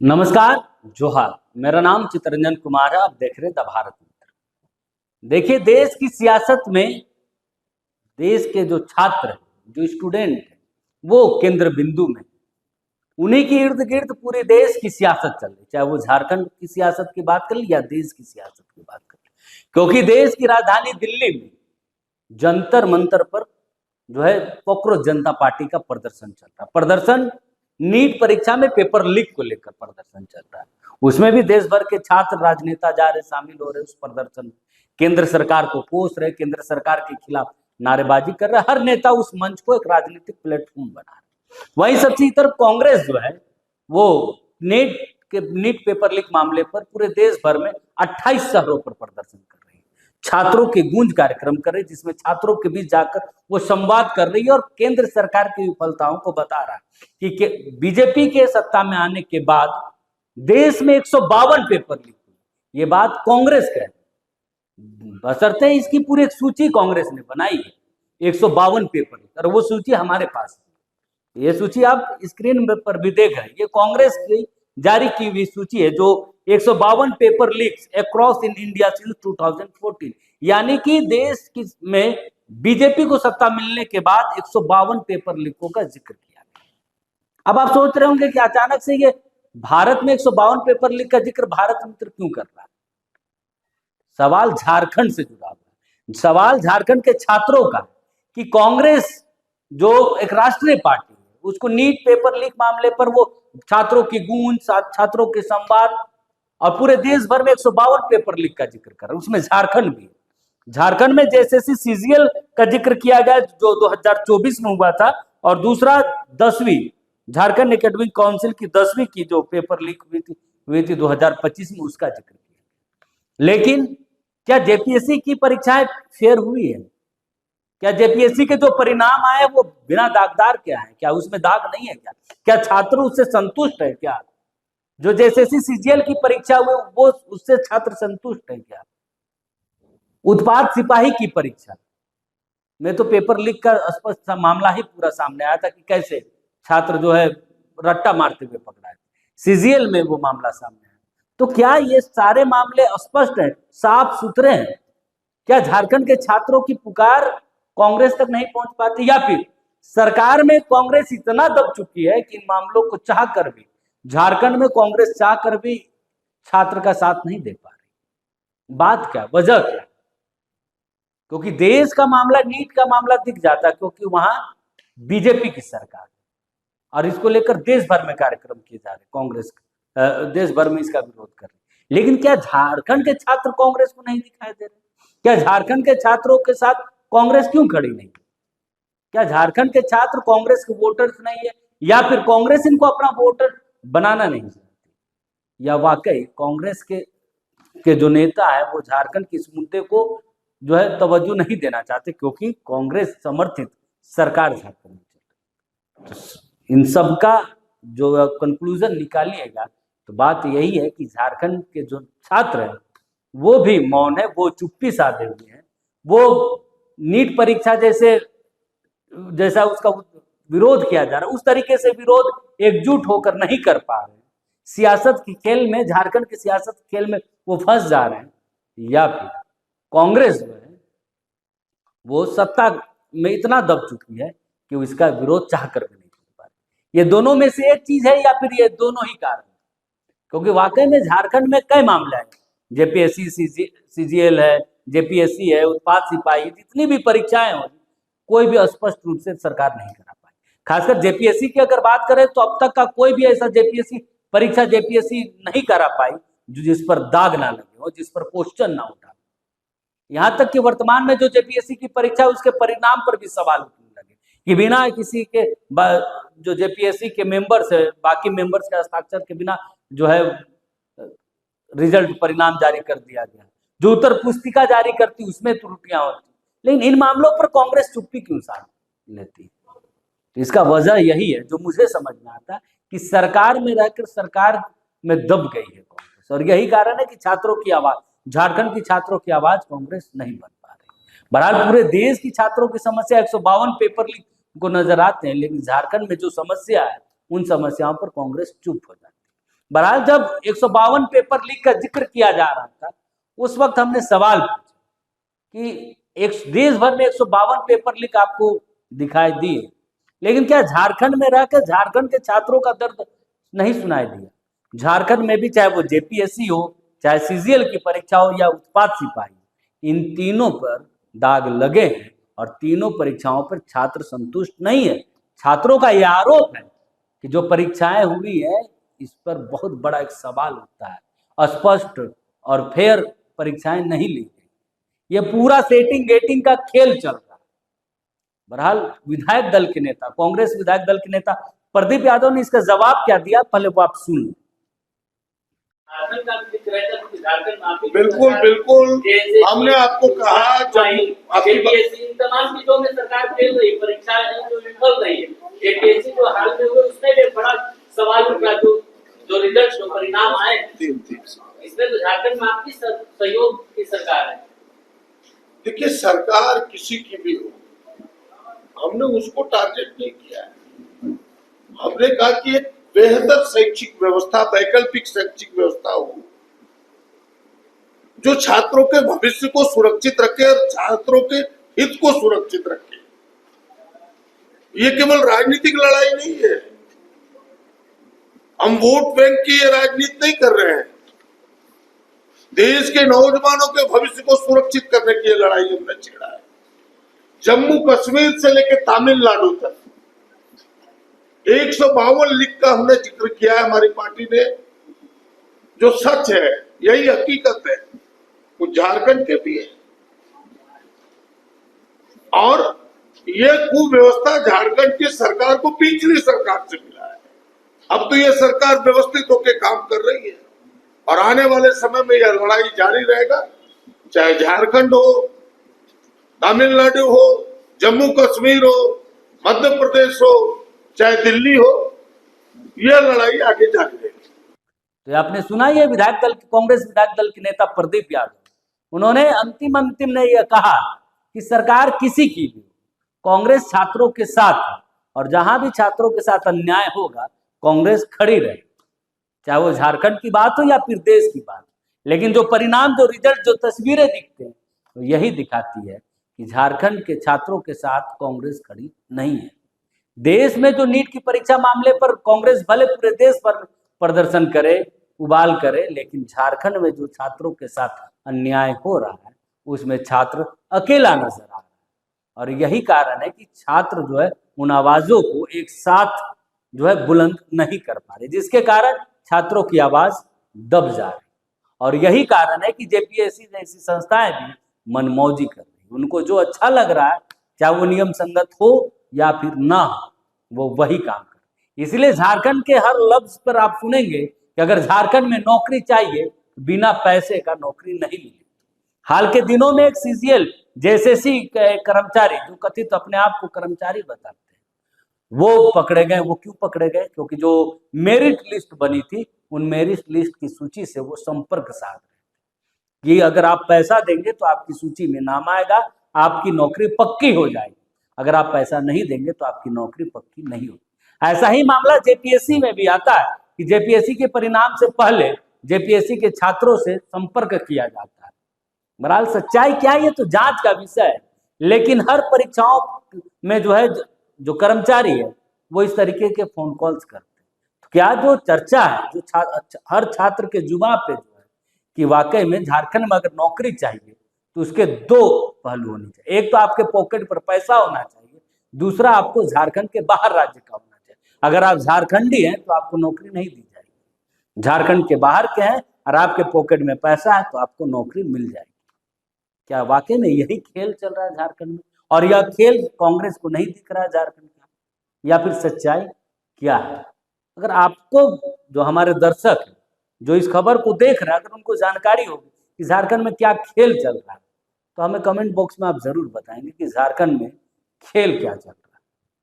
नमस्कार। जोहार। मेरा नाम चितरंजन कुमार है। आप देख रहे हैं द भारत मित्र। देखिए, देश की सियासत में देश के जो छात्र हैं, जो स्टूडेंट हैं, वो केंद्र बिंदु में, उन्हीं के इर्द गिर्द पूरे देश की सियासत चल रही, चाहे वो झारखंड की सियासत की बात कर ली या देश की सियासत की बात कर ली। क्योंकि देश की राजधानी दिल्ली में जंतर मंतर पर जो है कॉकरोच जनता पार्टी का प्रदर्शन चल रहा है। प्रदर्शन नीट परीक्षा में पेपर लीक को लेकर प्रदर्शन चल रहा है। उसमें भी देश भर के छात्र राजनेता जा रहे, शामिल हो रहे उस प्रदर्शन में। केंद्र सरकार को कोस रहे, केंद्र सरकार के खिलाफ नारेबाजी कर रहे। हर नेता उस मंच को एक राजनीतिक प्लेटफॉर्म बना रहे। वहीं सबसे तरफ कांग्रेस जो है वो नीट पेपर लीक मामले पर पूरे देश भर में 28 शहरों पर प्रदर्शन कर रही है। छात्रों के गूंज कार्यक्रम कर रही है, जिसमें छात्रों के बीच जाकर वो संवाद कर रही है और केंद्र सरकार की विफलताओं को बता रहा है कि बीजेपी के सत्ता में आने के बाद देश में 152 पेपर लीक हुए। ये बात कांग्रेस कह रही है, बशर्ते इसकी पूरी एक सूची कांग्रेस ने बनाई है 152 पेपर, और वो सूची हमारे पास है। ये सूची आप स्क्रीन पर भी देख रहे हैं। ये कांग्रेस की जारी की हुई सूची है, जो 152 paper leaks across in India since 2014, यानी कि देश की में बीजेपी को सत्ता मिलने के बाद 152 पेपर लीकों का जिक्र किया गया। अब आप सोच रहे होंगे कि अचानक से ये भारत में 152 पेपर लीक का जिक्र भारत मित्र क्यों कर रहा है। सवाल झारखंड से जुड़ा हुआ है। सवाल झारखंड के छात्रों का कि कांग्रेस जो एक राष्ट्रीय पार्टी है, उसको नीट पेपर लीक मामले पर वो छात्रों की गूंज, छात्रों के संवाद और पूरे देश भर में 152 पेपर लीक का जिक्र कर रहा है। उसमें झारखंड भी, झारखंड में जेएसएससी सीजीएल का जिक्र किया गया जो 2024 में हुआ था, और दूसरा 10वीं झारखंड एकेडमिक काउंसिल की 10वीं की जो पेपर लीक हुई थी 2025 में, उसका जिक्र किया। लेकिन क्या जेपीएससी की परीक्षाएं फेयर हुई है? क्या जेपीएससी के जो परिणाम आए वो बिना दागदार के आए? क्या उसमें दाग नहीं है? क्या छात्र उससे संतुष्ट है? क्या जो जेएसएससी सीजीएल की परीक्षा हुई वो उससे छात्र संतुष्ट है? क्या उत्पाद सिपाही की परीक्षा में तो पेपर लीक का स्पष्ट मामला ही पूरा सामने आया था कि कैसे छात्र जो है रट्टा मारते हुए पकड़ा है। सीजीएल में वो मामला सामने आया। तो क्या ये सारे मामले स्पष्ट हैं, साफ सुथरे हैं? क्या झारखंड के छात्रों की पुकार कांग्रेस तक नहीं पहुंच पाती, या फिर सरकार में कांग्रेस इतना दब चुकी है कि इन मामलों को चाह कर भी, झारखंड में कांग्रेस चाह कर भी छात्र का साथ नहीं दे पा रही? बात क्या, वजह क्या? क्योंकि देश का मामला, नीट का मामला दिख जाता है, क्योंकि वहां बीजेपी की सरकार है और इसको लेकर देश भर में कार्यक्रम किए जा रहे। कांग्रेस देश भर में इसका विरोध कर रहे। लेकिन क्या झारखंड के छात्र कांग्रेस को नहीं दिखाई दे रहे? क्या झारखंड के छात्रों के साथ कांग्रेस क्यों खड़ी नहीं? क्या झारखंड के छात्र कांग्रेस के वोटर्स नहीं है, या फिर कांग्रेस इनको अपना वोटर बनाना नहीं चाहती, या वाकई कांग्रेस के जो नेता है वो झारखंड के इस मुद्दे को जो है तवज्जो नहीं देना चाहते, क्योंकि कांग्रेस समर्थित सरकार झारखंड में चल रही है। इन सब का जो कंक्लूजन निकालिएगा तो बात यही है कि झारखंड के जो छात्र हैं वो भी मौन है, वो चुप्पी साधे हुए हैं। वो नीट परीक्षा जैसा उसका विरोध किया जा रहा है उस तरीके से विरोध एकजुट होकर नहीं कर पा रहे। सियासत के खेल में, झारखंड की सियासत के खेल में वो फंस जा रहे हैं, या फिर कांग्रेस जो है वो सत्ता में इतना दब चुकी है कि उसका विरोध चाह कर भी नहीं कर पा रही। ये दोनों में से एक चीज है, या फिर ये दोनों ही कारण? क्योंकि वाकई में झारखंड में कई मामले हैं, जेपीएससी सीजीएल है, जेपीएससी है, उत्पाद सिपाही, जितनी भी परीक्षाएं हो, कोई भी स्पष्ट रूप से सरकार नहीं करा पाई। खासकर जेपीएससी की अगर बात करें तो अब तक का कोई भी ऐसा परीक्षा जेपीएससी नहीं करा पाई जिस पर दाग ना लगे हो, जिस पर क्वेश्चन ना उठा। यहाँ तक कि वर्तमान में जो जेपीएससी की परीक्षा है उसके परिणाम पर भी सवाल उठने लगे कि बिना किसी के जो जेपीएससी के मेंबर्स है, बाकी मेंबर्स के हस्ताक्षर के बिना जो है रिजल्ट परिणाम जारी कर दिया गया। जो उत्तर पुस्तिका जारी करती उसमें त्रुटियां होती। लेकिन इन मामलों पर कांग्रेस चुप्पी क्यों साध लेती? तो इसका वजह यही है जो मुझे समझ में आता कि सरकार में रहकर सरकार में दब गई है कांग्रेस, और यही कारण है कि छात्रों की आवाज, झारखंड की छात्रों की आवाज कांग्रेस नहीं बन पा रही। बहरहाल पूरे देश की छात्रों की समस्या 152 पेपर लीक को नजर आते हैं, लेकिन झारखंड में जो समस्या है उन समस्याओं पर कांग्रेस चुप हो जाती है। बहरहाल जब 152 पेपर लीक का जिक्र किया जा रहा था, उस वक्त हमने सवाल पूछा कि एक देश भर में 152 पेपर लीक आपको दिखाई दिए, लेकिन क्या झारखंड में रहकर झारखंड के छात्रों का दर्द नहीं सुनाई दिया? झारखंड में भी चाहे वो जेपीएससी हो, चाहे सीजीएल की परीक्षा हो या उत्पाद सिपाही, इन तीनों पर दाग लगे हैं और तीनों परीक्षाओं पर छात्र संतुष्ट नहीं है। छात्रों का यह आरोप है कि जो परीक्षाएं हुई है इस पर बहुत बड़ा एक सवाल उठता है, स्पष्ट और फेयर परीक्षाएं नहीं ली गई। ये पूरा सेटिंग गेटिंग का खेल चल रहा है। बहरहाल विधायक दल के नेता, कांग्रेस विधायक दल के नेता प्रदीप यादव ने इसका जवाब क्या दिया, पहले वो आप सुन लें। बिल्कुल बिल्कुल, हमने आपको कहा तमाम चीजों में सरकार फेल रही, परीक्षा जो विफल रही है, जेपीएससी जो हाल में हुए उसमें भी बड़ा सवाल उठ रहा, जो रिजल्ट जो परिणाम आए इसमें तो झारखंड में आपकी सहयोग की सरकार है। देखिए, सरकार किसी की भी हो, हमने उसको टारगेट नहीं किया है। हमने कहा कि एक बेहतर शैक्षिक व्यवस्था, वैकल्पिक शैक्षिक व्यवस्था हो जो छात्रों के भविष्य को सुरक्षित रखे और छात्रों के हित को सुरक्षित रखे। ये केवल राजनीतिक लड़ाई नहीं है, हम वोट बैंक की ये राजनीति नहीं कर रहे हैं। देश के नौजवानों के भविष्य को सुरक्षित करने की लड़ाई हमने छेड़ा है। जम्मू कश्मीर से लेकर तमिलनाडु तक 152 लीक का हमने जिक्र किया है हमारी पार्टी ने। जो सच है, यही हकीकत है, वो झारखंड के भी है। और ये कुव्यवस्था झारखंड की सरकार को पिछली सरकार से मिला है। अब तो ये सरकार व्यवस्थित होकर काम कर रही है और आने वाले समय में यह लड़ाई जारी रहेगा, चाहे झारखंड हो, तमिलनाडु हो, जम्मू कश्मीर हो, मध्य प्रदेश हो, चाहे दिल्ली हो, यह लड़ाई आगे जारी रहेगी। तो आपने सुना, ये विधायक दल, कांग्रेस विधायक दल के नेता प्रदीप यादव, उन्होंने अंतिम ने यह कहा कि सरकार किसी की भी, कांग्रेस छात्रों के साथ है और जहां भी छात्रों के साथ अन्याय होगा कांग्रेस खड़ी रहे, चाहे वो झारखंड की बात हो या फिर देश की बात। लेकिन जो परिणाम, जो रिजल्ट, जो तस्वीरें दिखते हैं, तो यही दिखाती है कि झारखंड के छात्रों के साथ कांग्रेस खड़ी नहीं है। देश में जो नीट की परीक्षा मामले पर कांग्रेस भले पूरे देश पर प्रदर्शन करे, उबाल करे, लेकिन झारखंड में जो छात्रों के साथ अन्याय हो रहा है उसमें छात्र अकेला नजर आ रहा है। और यही कारण है कि छात्र जो है उन आवाजों को एक साथ जो है बुलंद नहीं कर पा रहे, जिसके कारण छात्रों की आवाज दब जा रही। और यही कारण है कि जेपीएससी जैसी संस्थाएं भी मनमौजी कर रही, उनको जो अच्छा लग रहा है, चाहे वो नियम संगत हो या फिर ना हो, वो वही काम कर। इसलिए झारखंड के हर लफ्ज पर आप सुनेंगे कि अगर झारखंड में नौकरी चाहिए, बिना पैसे का नौकरी नहीं मिलेगी। हाल के दिनों में एक सीजीएल जेएसएससी कर्मचारी, जो कथित अपने आप को कर्मचारी बताते हैं, वो पकड़े गए। वो क्यों पकड़े गए? क्योंकि जो मेरिट लिस्ट बनी थी, उन मेरिट लिस्ट की सूची से वो संपर्क साध रहे कि अगर आप पैसा देंगे तो आपकी सूची में नाम आएगा, आपकी नौकरी पक्की हो जाएगी। अगर आप पैसा नहीं देंगे तो आपकी नौकरी पक्की नहीं होगी। ऐसा ही मामला जेपीएससी में भी आता है कि जेपीएससी के परिणाम से पहले जेपीएससी के छात्रों से संपर्क किया जाता है। बहरहाल सच्चाई क्या है, ये तो जांच का विषय है, लेकिन हर परीक्षाओं में जो है, जो कर्मचारी है वो इस तरीके के फोन कॉल्स करते हैं। तो क्या जो चर्चा है, जो हर छात्र के जुबान पे जो है कि वाकई में झारखंड में अगर नौकरी चाहिए तो उसके दो पहलू होने चाहिए। एक तो आपके पॉकेट पर पैसा होना चाहिए, दूसरा आपको झारखंड के बाहर राज्य का होना चाहिए। अगर आप झारखंडी हैं तो आपको नौकरी नहीं दी जाएगी, झारखंड के बाहर के हैं और आपके पॉकेट में पैसा है तो आपको नौकरी मिल जाएगी। क्या वाकई में यही खेल चल रहा है झारखंड में? और यह खेल कांग्रेस को नहीं दिख रहा है झारखंड का, या फिर सच्चाई क्या है? अगर आपको, जो हमारे दर्शक हैं, जो इस खबर को देख रहे हैं, अगर उनको जानकारी होगी कि झारखंड में क्या खेल चल रहा है, तो हमें कमेंट बॉक्स में आप जरूर बताएंगे कि झारखंड में खेल क्या चल रहा है।